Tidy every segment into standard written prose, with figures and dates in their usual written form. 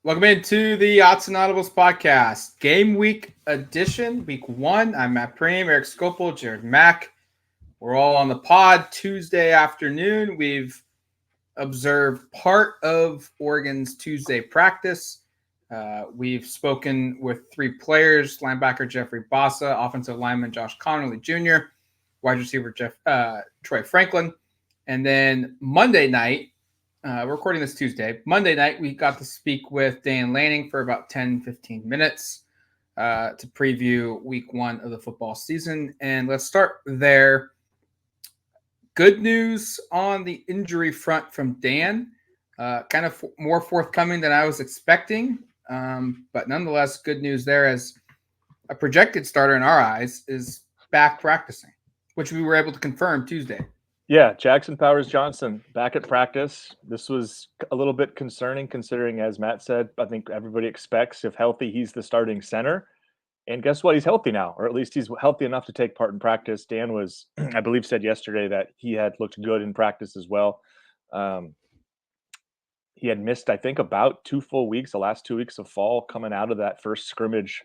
Welcome into the Odds and Audibles podcast, game week edition, week one. I'm Matt Preem, Eric Scopel, Jared Mack. We're all on the pod Tuesday afternoon. We've observed part of Oregon's Tuesday practice. We've spoken with three players: linebacker Jeffrey Bassa, offensive lineman Josh Connerly Jr., wide receiver Troy Franklin. And then Monday night, we're recording this Tuesday. Monday night, we got to speak with Dan Lanning for about 10, 15 minutes to preview week one of the football season. And let's start there. Good news on the injury front from Dan. Kind of more forthcoming than I was expecting. But nonetheless, good news there, as a projected starter in our eyes is back practicing, which we were able to confirm Tuesday. Yeah, Jackson Powers Johnson back at practice. This was a little bit concerning considering, as Matt said, I think everybody expects if healthy, he's the starting center. And guess what? He's healthy now, or at least he's healthy enough to take part in practice. Dan was, I believe, said yesterday that he had looked good in practice as well. He had missed, I think, about 2 full weeks, the last 2 weeks of fall coming out of that first scrimmage.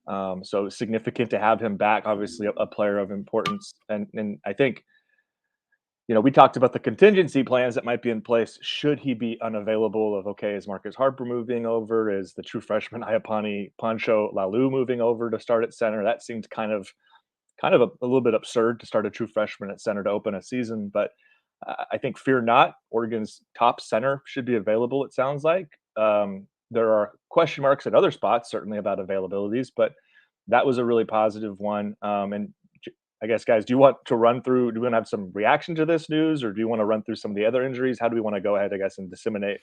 So significant to have him back, obviously a player of importance. And I think, we talked about the contingency plans that might be in place should he be unavailable. Is Marcus Harper moving over? Is the true freshman Iapani Pancho Lalu moving over to start at center? That seemed kind of a little bit absurd to start a true freshman at center to open a season. But I think, fear not, Oregon's top center should be available, it sounds like. There are question marks at other spots, certainly about availabilities, but that was a really positive one. And I guess, guys, do you want to have some reaction to this news, or do you want to run through some of the other injuries? How do we want to go ahead, I guess, and disseminate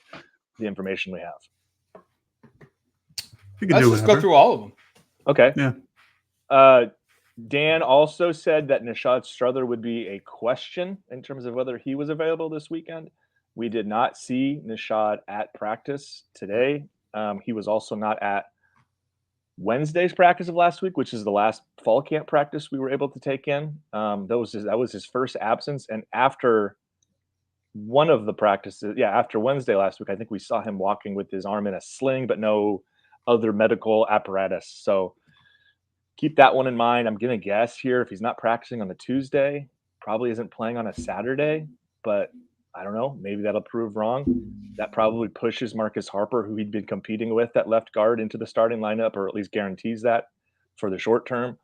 the information we have? Let's just go through all of them. Okay. Yeah. Dan also said that Nishad Strother would be a question in terms of whether he was available this weekend. We did not see Nishad at practice today. He was also not at Wednesday's practice of last week, which is the last fall camp practice we were able to take in. That was his first absence. And after one of the practices, after Wednesday last week, I think we saw him walking with his arm in a sling, but no other medical apparatus. So keep that one in mind. I'm going to guess here, if he's not practicing on the Tuesday, probably isn't playing on a Saturday, but I don't know. Maybe that'll prove wrong. That probably pushes Marcus Harper, who he'd been competing with at left guard, into the starting lineup, or at least guarantees that for the short term.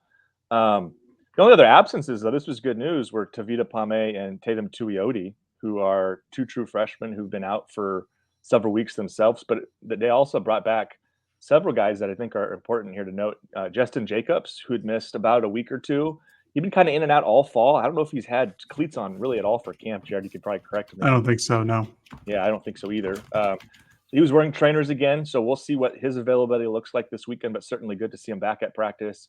The only other absences, though, this was good news, were Tavita Pame and Tatum Tuioti, who are two true freshmen who've been out for several weeks themselves, but they also brought back several guys that I think are important here to note. Justin Jacobs, who had missed about a week or two. He'd been kind of in and out all fall. I don't know if he's had cleats on really at all for camp. Jared, you could probably correct me. I don't think so, no. Yeah, I don't think so either. He was wearing trainers again, so we'll see what his availability looks like this weekend, but certainly good to see him back at practice.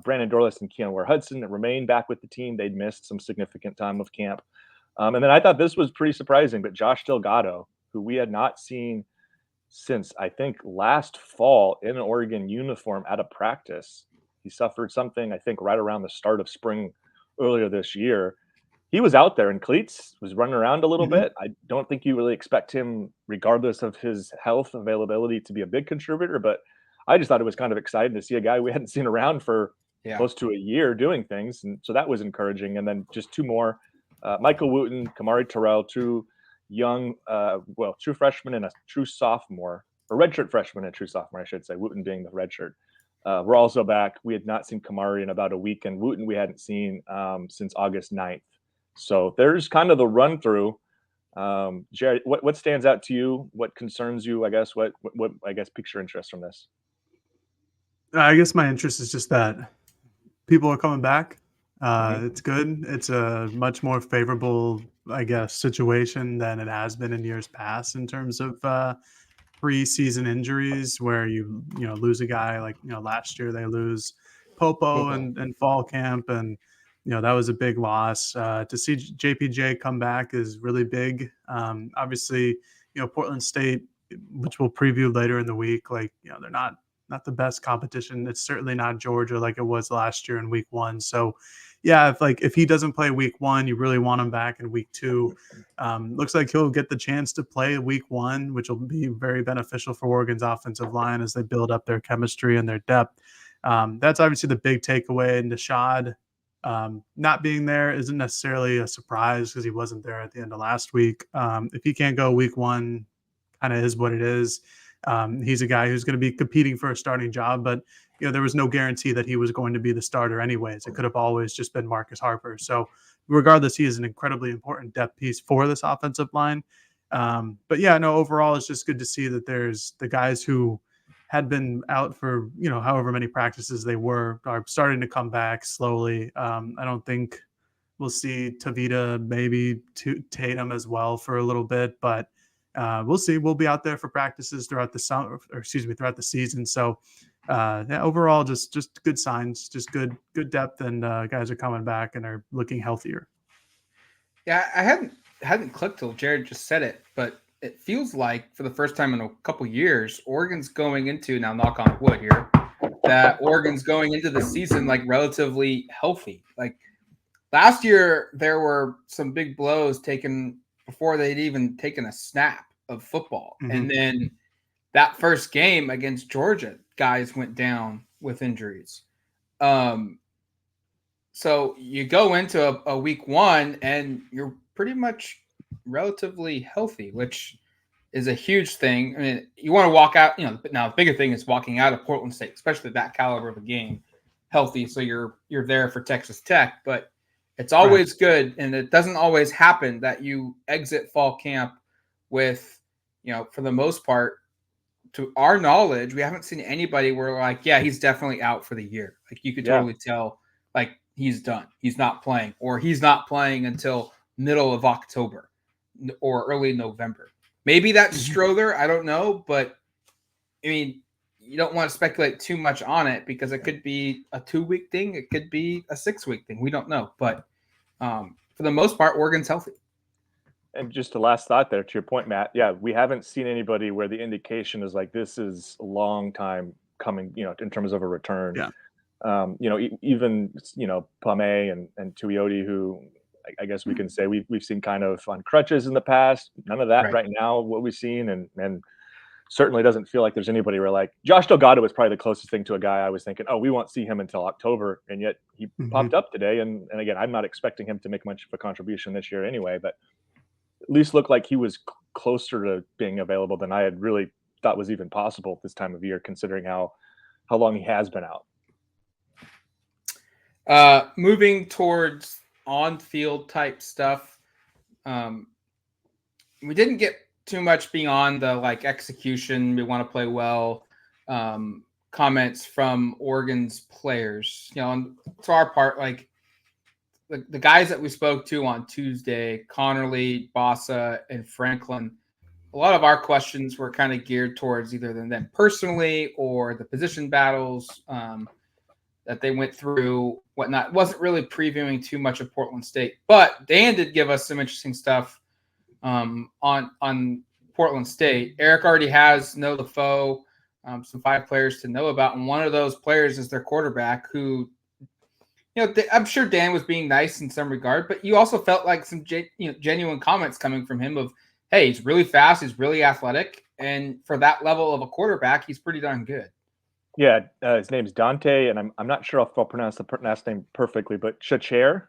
Brandon Dorless and Keon Ware-Hudson remain back with the team. They'd missed some significant time of camp. And then I thought this was pretty surprising, but Josh Delgado, who we had not seen since, I think, last fall in an Oregon uniform at a practice. He suffered something, I think, right around the start of spring earlier this year. He was out there in cleats, was running around a little bit. I don't think you really expect him, regardless of his health availability, to be a big contributor, but I just thought it was kind of exciting to see a guy we hadn't seen around for close to a year doing things. And so that was encouraging. And then just two more, Michael Wooten, Kamari Terrell, two young, true freshman and a true sophomore, or redshirt freshman and a true sophomore, I should say, Wooten being the redshirt. We're also back. We had not seen Kamari in about a week, and Wooten we hadn't seen since August 9th. So there's kind of the run through. Jared, what stands out to you? What concerns you? I guess what piques your interest from this? I guess my interest is just that people are coming back. It's good. It's a much more favorable, I guess, situation than it has been in years past in terms of preseason injuries, where you lose a guy like last year they lose Popo and fall camp, and that was a big loss. To see JPJ come back is really big. Obviously, Portland State, which we'll preview later in the week, they're not the best competition. It's certainly not Georgia like it was last year in week one. So yeah, if he doesn't play week 1, you really want him back in week 2. Looks like he'll get the chance to play week 1, which will be very beneficial for Oregon's offensive line as they build up their chemistry and their depth. That's obviously the big takeaway. And Nishad not being there isn't necessarily a surprise because he wasn't there at the end of last week. If he can't go week 1, kind of is what it is. He's a guy who's going to be competing for a starting job, but there was no guarantee that he was going to be the starter anyways. It could have always just been Marcus Harper. So regardless, he is an incredibly important depth piece for this offensive line. But yeah, no, overall, it's just good to see that there's the guys who had been out for, however many practices they are starting to come back slowly. I don't think we'll see Tavita, maybe Tatum as well for a little bit, but we'll see. We'll be out there for practices throughout the summer, throughout the season. So yeah, overall, just good signs, just good depth, and guys are coming back and are looking healthier. Yeah, I hadn't clicked till Jared just said it, but it feels like for the first time in a couple years, Oregon's going into, now knock on wood here, that Oregon's going into the season like relatively healthy. Like last year, there were some big blows taken before they'd even taken a snap of football. Mm-hmm. And then that first game against Georgia, guys went down with injuries. So you go into a week 1 and you're pretty much relatively healthy, which is a huge thing. I mean, you want to walk out, but now the bigger thing is walking out of Portland State, especially that caliber of a game, healthy. So you're there for Texas Tech, but it's always good. And it doesn't always happen that you exit fall camp with, for the most part, to our knowledge, we haven't seen anybody where like, yeah, he's definitely out for the year. Like you could totally tell, like he's done. He's not playing, or he's not playing until middle of October or early November. Maybe that's Strother. I don't know, but I mean, you don't want to speculate too much on it because it could be a 2-week thing. It could be a 6-week thing. We don't know, but for the most part, Oregon's healthy. And just a last thought there to your point, Matt. Yeah, we haven't seen anybody where the indication is like this is a long time coming, in terms of a return. Yeah. Even Pame and Tuioti, who I guess we can say we've seen kind of on crutches in the past. None of that right now, what we've seen, and certainly doesn't feel like there's anybody where like Josh Delgado was probably the closest thing to a guy I was thinking, oh, we won't see him until October, and yet he popped up today. And again, I'm not expecting him to make much of a contribution this year anyway, but at least looked like he was closer to being available than I had really thought was even possible this time of year, considering how long he has been out. Moving towards on-field type stuff, we didn't get too much beyond the like execution. We want to play well. Comments from Oregon's players, on to our part, like the guys that we spoke to on Tuesday, Connerly, Bossa, and Franklin, a lot of our questions were kind of geared towards either them personally or the position battles that they went through, whatnot. It wasn't really previewing too much of Portland State, but Dan did give us some interesting stuff on Portland State. Eric already has Know the Foe, some 5 players to know about, and one of those players is their quarterback who, I'm sure Dan was being nice in some regard, but you also felt like some genuine comments coming from him of, hey, he's really fast, he's really athletic, and for that level of a quarterback, he's pretty darn good. Yeah, his name's Dante, and I'm not sure if I'll pronounce the last name perfectly, but Shashir.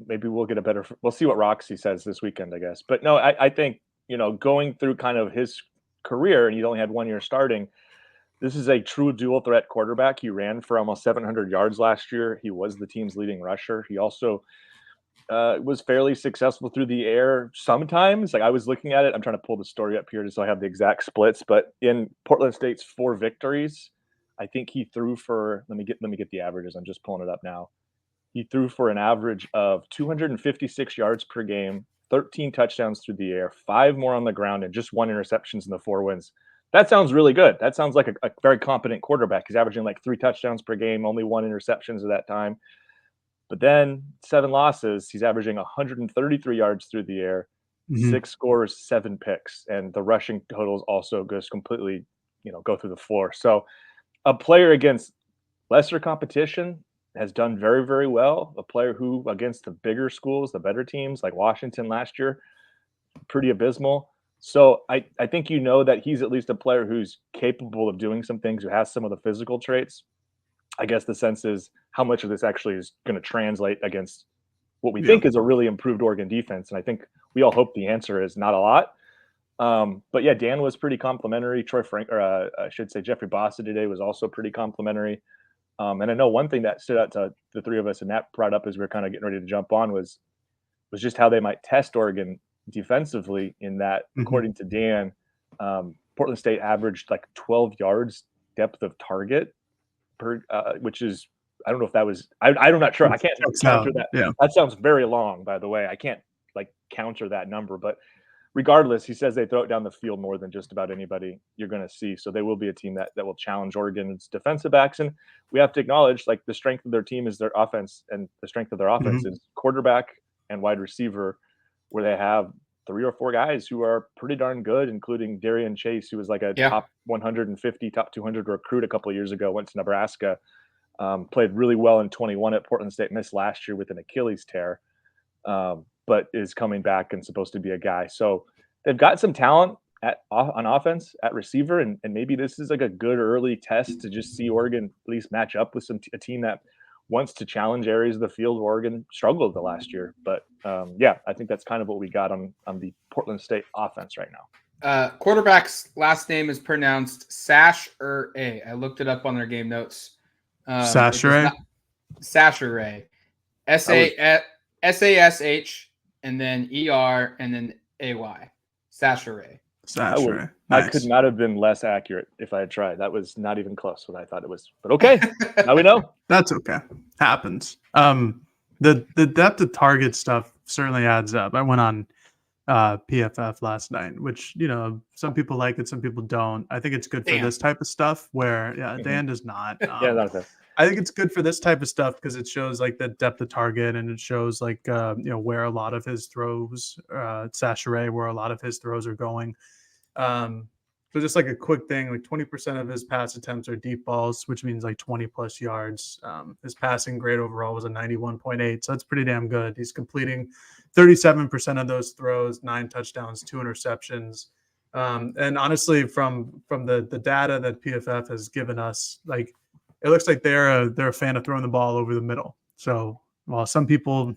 Maybe we'll get we'll see what Roxy says this weekend, I guess. But no, I think, going through kind of his career, and he's only had 1 year starting, this is a true dual threat quarterback. He ran for almost 700 yards last year. He was the team's leading rusher. He also was fairly successful through the air sometimes. Like I was looking at it, I'm trying to pull the story up here just so I have the exact splits. But in Portland State's 4 victories, I think he threw for, let me get the averages. I'm just pulling it up now. He threw for an average of 256 yards per game, 13 touchdowns through the air, 5 more on the ground, and just 1 interceptions in the 4 wins. That sounds really good. That sounds like a very competent quarterback. He's averaging like 3 touchdowns per game, only 1 interceptions at that time. But then 7 losses, he's averaging 133 yards through the air, 6 scores, 7 picks, and the rushing totals also goes completely, go through the floor. So a player against lesser competition, has done very, very well. A player who, against the bigger schools, the better teams like Washington last year, pretty abysmal. So I think that he's at least a player who's capable of doing some things, who has some of the physical traits. I guess the sense is how much of this actually is going to translate against what we think is a really improved Oregon defense. And I think we all hope the answer is not a lot. But yeah, Dan was pretty complimentary. I should say Jeffrey Bossa today was also pretty complimentary. And I know one thing that stood out to the three of us, and that brought up as we were kind of getting ready to jump on, was just how they might test Oregon defensively. In that, according to Dan, Portland State averaged like 12 yards depth of target per, which is, I don't know if that was, I'm not sure. I can't counter that. Yeah. That sounds very long, by the way. I can't like counter that number, but regardless, he says they throw it down the field more than just about anybody you're going to see. So they will be a team that will challenge Oregon's defensive backs. And we have to acknowledge, like, the strength of their team is their offense, and the strength of their offense is quarterback and wide receiver, where they have 3 or 4 guys who are pretty darn good, including Darian Chase, who was like a top 150, top 200 recruit a couple of years ago, went to Nebraska, played really well in 21 at Portland State, missed last year with an Achilles tear. But is coming back and supposed to be a guy. So they've got some talent on offense at receiver, and maybe this is like a good early test to just see Oregon at least match up with a team that wants to challenge areas of the field where Oregon struggled the last year. But yeah, I think that's kind of what we got on the Portland State offense right now. Quarterback's last name is pronounced Sashere. I looked it up on their game notes. Sashere? Sashere. SASH and then ER and then AY. Sashere. Nice. I could not have been less accurate if I had tried. That was not even close what I thought it was. But okay, now we know. That's okay. Happens. The depth of target stuff certainly adds up. I went on PFF last night, which, some people like it, some people don't. I think it's good for this type of stuff where Dan does not. I think it's good for this type of stuff because it shows like the depth of target, and it shows like where a lot of his throws, Sashere, where a lot of his throws are going. So just like a quick thing, like 20% of his pass attempts are deep balls, which means like 20 plus yards. His passing grade overall was a 91.8, so that's pretty damn good. He's completing 37% of those throws, 9 touchdowns, 2 interceptions. And honestly, from the data that PFF has given us, like, it looks like they're a fan of throwing the ball over the middle. So while some people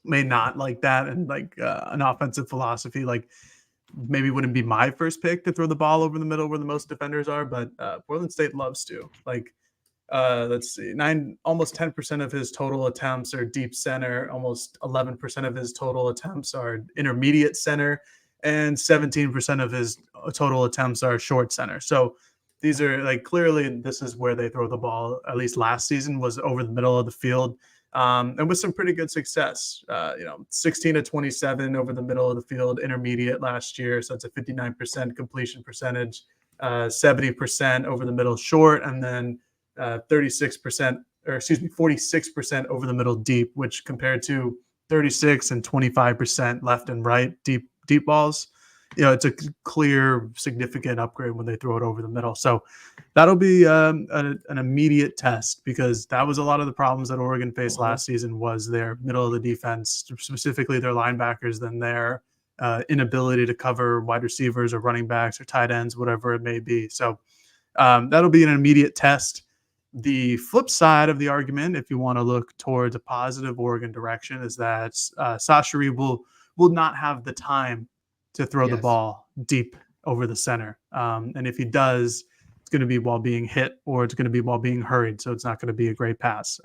may not like that, and like an offensive philosophy, like, maybe wouldn't be my first pick to throw the ball over the middle where the most defenders are, but Portland State loves to. Like, let's see, almost 10% of his total attempts are deep center, almost 11% of his total attempts are intermediate center, and 17% of his total attempts are short center. So these are like, clearly this is where they throw the ball, at least last season, was over the middle of the field. And with some pretty good success, 16 to 27 over the middle of the field, intermediate last year. So it's a 59% completion percentage, 70% over the middle short, and then 46% over the middle deep, which compared to 36 and 25% left and right deep balls. It's a clear, significant upgrade when they throw it over the middle. So that'll be an immediate test, because that was a lot of the problems that Oregon faced last season, was their middle of the defense, specifically their linebackers, then their inability to cover wide receivers or running backs or tight ends, whatever it may be. So that'll be an immediate test. The flip side of the argument, if you want to look towards a positive Oregon direction, is that Sashere will not have the time to throw the ball deep over the center. And if he does, it's going to be while being hit, or it's going to be while being hurried. So it's not going to be a great pass.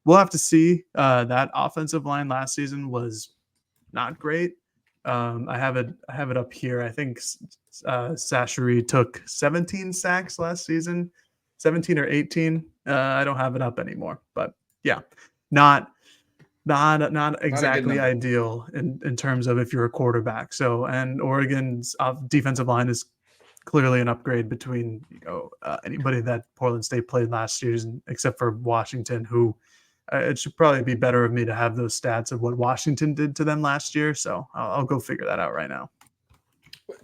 We'll have to see. That offensive line last season was not great. I have it up here. I think Sashere took 17 sacks last season, 17 or 18. I don't have it up anymore, but yeah, not exactly ideal in terms of if you're a quarterback. So, and Oregon's defensive line is clearly an upgrade between anybody that Portland State played last season, except for Washington, who it should probably be better of me to have those stats of what Washington did to them last year. So I'll go figure that out right now.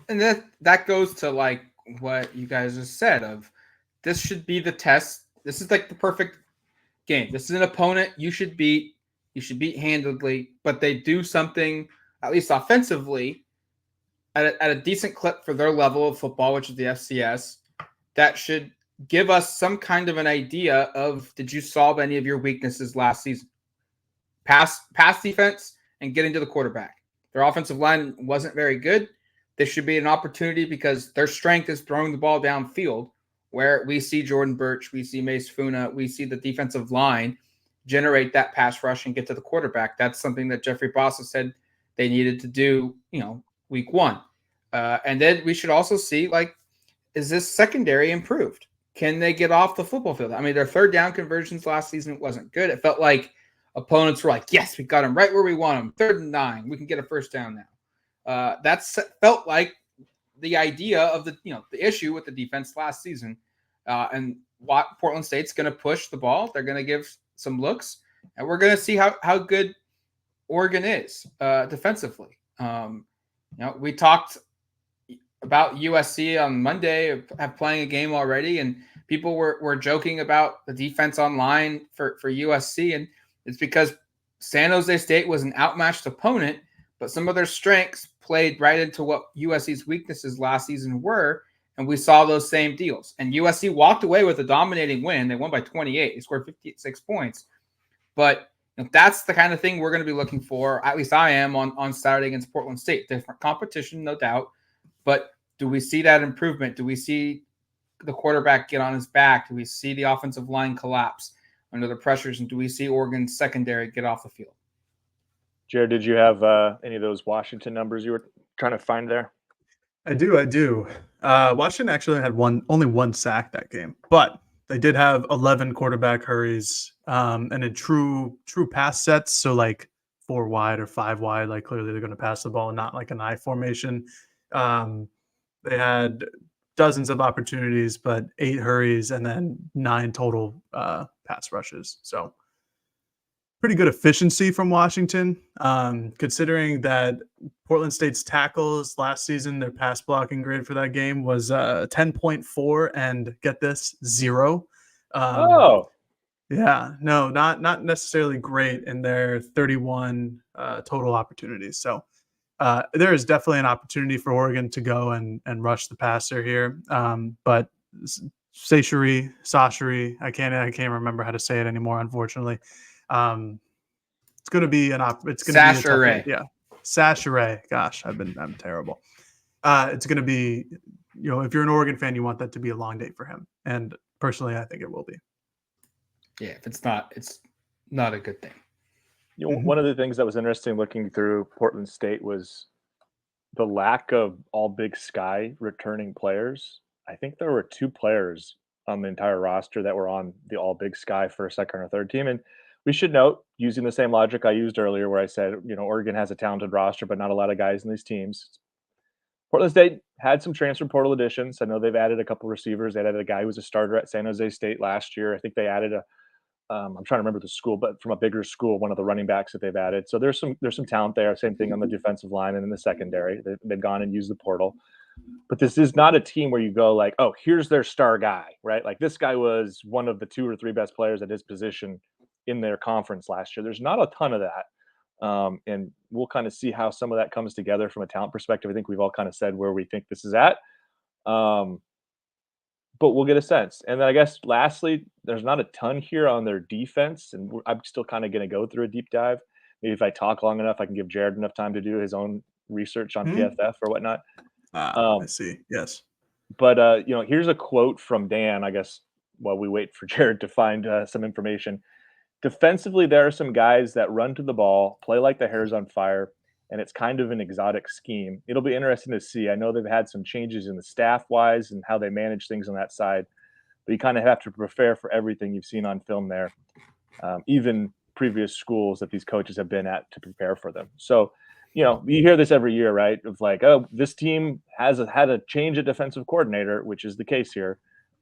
And that goes to like what you guys just said, of this should be the test. This is like the perfect game. This is an opponent you should beat. You should beat handedly, but they do something, at least offensively, at a decent clip for their level of football, which is the FCS, that should give us some kind of an idea of, did you solve any of your weaknesses last season? Pass defense and getting to the quarterback. Their offensive line wasn't very good. This should be an opportunity because their strength is throwing the ball downfield, where we see Jordan Birch, we see Mace Funa, we see the defensive line generate that pass rush and get to the quarterback. That's something that Jeffrey Bossa said they needed to do, week one. And then we should also see, is this secondary improved? Can they get off the football field? I mean, their third down conversions last season wasn't good. It felt like opponents were like, yes, we got them right where we want them. 3rd and 9. We can get a first down now. That's felt like the idea of the issue with the defense last season. And what Portland State's going to push the ball. They're going to give some looks, and we're going to see how good Oregon is defensively. We talked about USC on Monday of playing a game already, and people were joking about the defense online for USC, and it's because San Jose State was an outmatched opponent, but some of their strengths played right into what USC's weaknesses last season were, and we saw those same deals. And USC walked away with a dominating win. They won by 28. They scored 56 points. But that's the kind of thing we're going to be looking for, at least I am, on Saturday against Portland State. Different competition, no doubt. But do we see that improvement? Do we see the quarterback get on his back? Do we see the offensive line collapse under the pressures? And do we see Oregon's secondary get off the field? Jared, did you have any of those Washington numbers you were trying to find there? I do. Washington actually had only one sack that game, but they did have 11 quarterback hurries and in true pass sets. So like 4 wide or 5 wide, like clearly they're going to pass the ball, not like an I formation. They had dozens of opportunities, but 8 hurries and then 9 total pass rushes. So pretty good efficiency from Washington, considering that Portland State's tackles last season, their pass blocking grade for that game was 10.4, and get this, 0. Yeah, no, not necessarily great in their 31 total opportunities. So there is definitely an opportunity for Oregon to go and rush the passer here. But Sashiri, I can't remember how to say it anymore, unfortunately. It's going to be it's going to be a tough, yeah. Sashire. Gosh, I'm terrible. It's going to be, if you're an Oregon fan, you want that to be a long day for him. And personally, I think it will be. Yeah, if it's not a good thing. One of the things that was interesting looking through Portland State was the lack of all Big Sky returning players. I think there were 2 players on the entire roster that were on the all Big Sky for a second or third team. And we should note, using the same logic I used earlier where I said, Oregon has a talented roster, but not a lot of guys in these teams. Portland State had some transfer portal additions. I know they've added a couple receivers. They added a guy who was a starter at San Jose State last year. I think they added I'm trying to remember the school, but from a bigger school, one of the running backs that they've added. So there's some talent there. Same thing on the defensive line and in the secondary. They've gone and used the portal. But this is not a team where you go like, oh, here's their star guy, right? Like this guy was one of the 2 or 3 best players at his position in their conference last year. There's not a ton of that. And we'll kind of see how some of that comes together from a talent perspective. I think we've all kind of said where we think this is at. But we'll get a sense. And then I guess lastly, there's not a ton here on their defense. And I'm still kind of going to go through a deep dive. Maybe if I talk long enough, I can give Jared enough time to do his own research on PFF or whatnot. I see. Yes. But, here's a quote from Dan, I guess, while we wait for Jared to find some information. Defensively, there are some guys that run to the ball, play like the hair's on fire, and it's kind of an exotic scheme. It'll be interesting to see. I know they've had some changes in the staff-wise and how they manage things on that side, but you kind of have to prepare for everything you've seen on film there, even previous schools that these coaches have been at to prepare for them. So, you hear this every year, right? Of like, oh, this team had a change at defensive coordinator, which is the case here.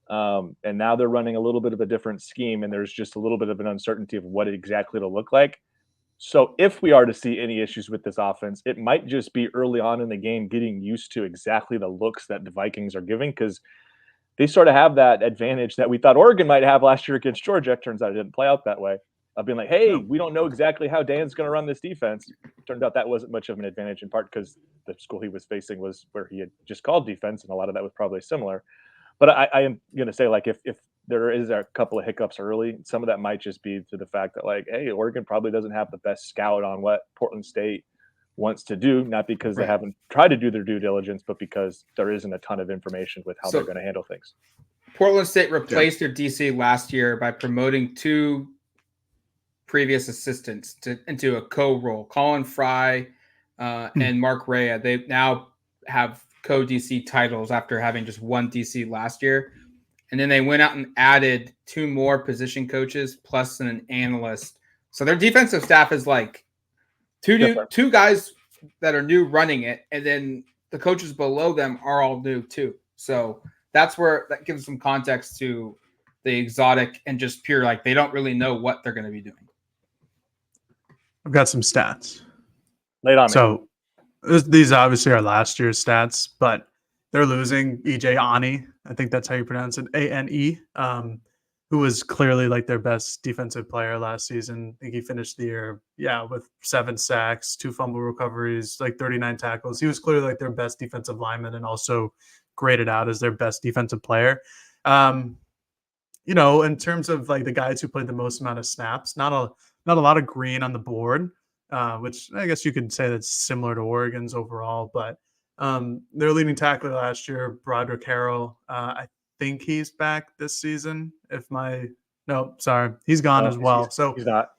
And now they're running a little bit of a different scheme, and there's just a little bit of an uncertainty of what exactly it'll look like. So if we are to see any issues with this offense, it might just be early on in the game getting used to exactly the looks that the Vikings are giving, because they sort of have that advantage that we thought Oregon might have last year against Georgia. Turns out it didn't play out that way. Of being like, hey, we don't know exactly how Dan's going to run this defense. Turned out that wasn't much of an advantage, in part because the school he was facing was where he had just called defense, and a lot of that was probably similar. But I am going to say, like, if there is a couple of hiccups early, some of that might just be to the fact that, like, hey, Oregon probably doesn't have the best scout on what Portland State wants to do, not because they haven't tried to do their due diligence, but because there isn't a ton of information with how they're going to handle things. Portland State replaced their DC last year by promoting 2 previous assistants into a co-role, Colin Fry and Mark Rea. They now have co-DC titles after having just 1 DC last year. And then they went out and added 2 more position coaches plus an analyst. So their defensive staff is like two guys that are new running it, and then the coaches below them are all new too. So that's where that gives some context to the exotic and just pure, like, they don't really know what they're going to be doing. I've got some stats. Lay it on me. So these obviously are last year's stats, but they're losing EJ Ani. I think that's how you pronounce it, A-N-E, who was clearly like their best defensive player last season. I think he finished the year, with 7 sacks, 2 fumble recoveries, like 39 tackles. He was clearly like their best defensive lineman and also graded out as their best defensive player. In terms of like the guys who played the most amount of snaps, not a lot of green on the board, which I guess you could say that's similar to Oregon's overall. But their leading tackler last year, Broderick Harrell, I think he's back this season. He's gone as well. So he's not.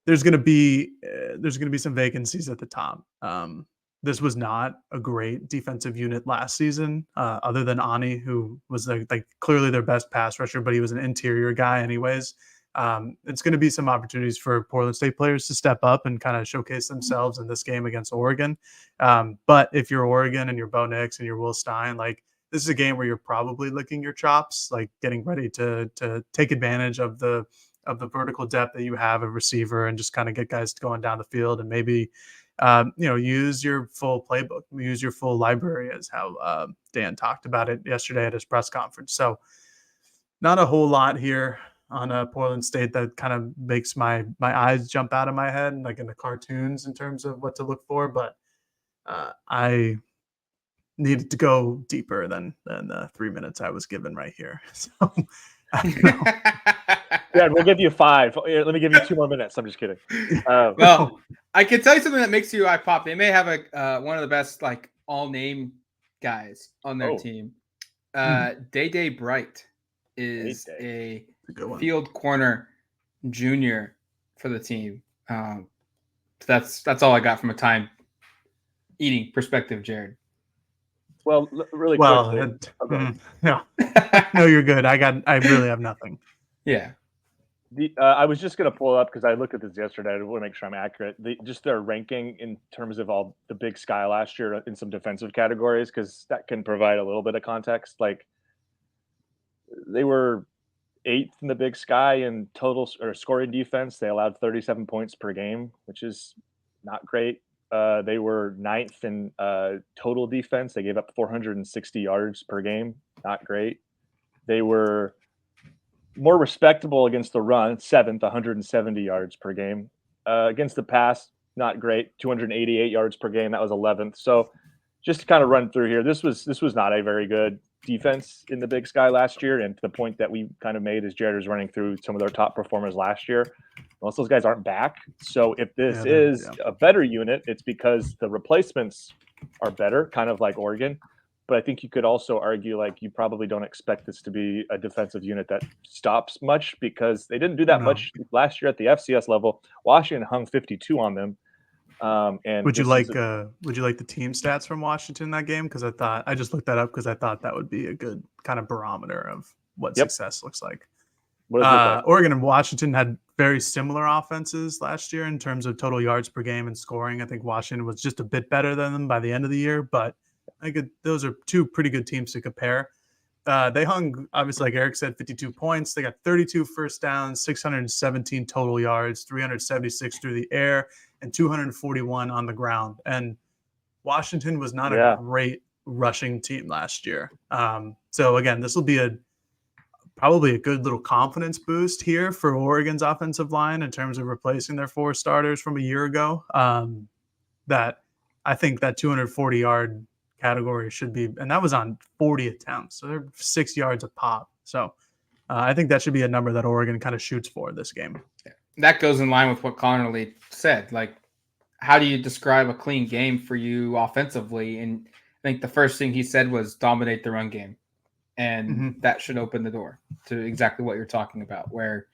There's going to be some vacancies at the top. This was not a great defensive unit last season, other than Ani, who was like clearly their best pass rusher, but he was an interior guy anyways. It's going to be some opportunities for Portland State players to step up and kind of showcase themselves in this game against Oregon. But if you're Oregon and you're Bo Nix and you're Will Stein, like, this is a game where you're probably licking your chops, like getting ready to take advantage of the vertical depth that you have at receiver and just kind of get guys going down the field and maybe use your full playbook, use your full library, as how Dan talked about it yesterday at his press conference. So not a whole lot here on Portland State that kind of makes my eyes jump out of my head, like in the cartoons, in terms of what to look for. But I needed to go deeper than the 3 minutes I was given right here. So Yeah, we'll give you 5. Here, let me give you 2 more minutes. I'm just kidding. Well, I can tell you something that makes your eye pop. They may have one of the best, like, all-name guys on their team. Day Bright is a field corner junior for the team. That's all I got from a time eating perspective, Jared. Well, really quickly. No, you're good. I really have nothing. Yeah. I was just going to pull it up because I looked at this yesterday. I want to make sure I'm accurate. Just their ranking in terms of all the Big Sky last year in some defensive categories, because that can provide a little bit of context. Like, they were 8th in the Big Sky in total or scoring defense. They allowed 37 points per game, which is not great. They were 9th in total defense. They gave up 460 yards per game. Not great. They were more respectable against the run, 7th, 170 yards per game. Against the pass, not great, 288 yards per game. That was 11th. So just to kind of run through here, this was not a very good defense in the Big Sky last year. And to the point that we kind of made as Jared was running through some of their top performers last year, most of those guys aren't back. So if this is a better unit, it's because the replacements are better, kind of like Oregon. But I think you could also argue, like, you probably don't expect this to be a defensive unit that stops much, because they didn't do that much last year at the FCS level. Washington hung 52 on them. And would you like the team stats from Washington in that game? Because I just looked that up because I thought that would be a good kind of barometer of what success looks like. Oregon and Washington had very similar offenses last year in terms of total yards per game and scoring. I think Washington was just a bit better than them by the end of the year, but I think those are 2 pretty good teams to compare. They hung, obviously, like Eric said, 52 points. They got 32 first downs, 617 total yards, 376 through the air, and 241 on the ground. And Washington was not a great rushing team last year. So again, this will be probably a good little confidence boost here for Oregon's offensive line in terms of replacing their 4 starters from a year ago. That I think that 240-yard category should be, and that was on 40 attempts, so they're 6 yards a pop. So I think that should be a number that Oregon kind of shoots for this game. That goes in line with what Connerly said. Like, how do you describe a clean game for you offensively? And I think the first thing he said was dominate the run game. And that should open the door to exactly what you're talking about, where,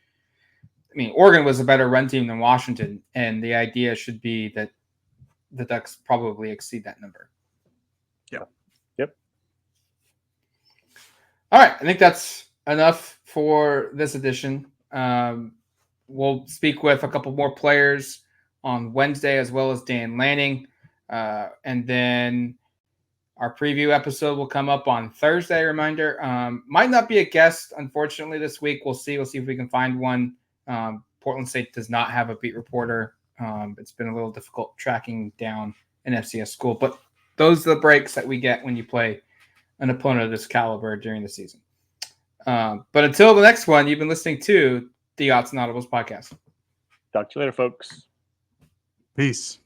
I mean, Oregon was a better run team than Washington, and the idea should be that the Ducks probably exceed that number. Yep. All right. I think that's enough for this edition. We'll speak with a couple more players on Wednesday, as well as Dan Lanning. And then our preview episode will come up on Thursday. Reminder, might not be a guest, unfortunately, this week. We'll see. We'll see if we can find one. Portland State does not have a beat reporter. It's been a little difficult tracking down an FCS school, but those are the breaks that we get when you play an opponent of this caliber during the season. But until the next one, you've been listening to the Odds and Audibles podcast. Talk to you later, folks. Peace.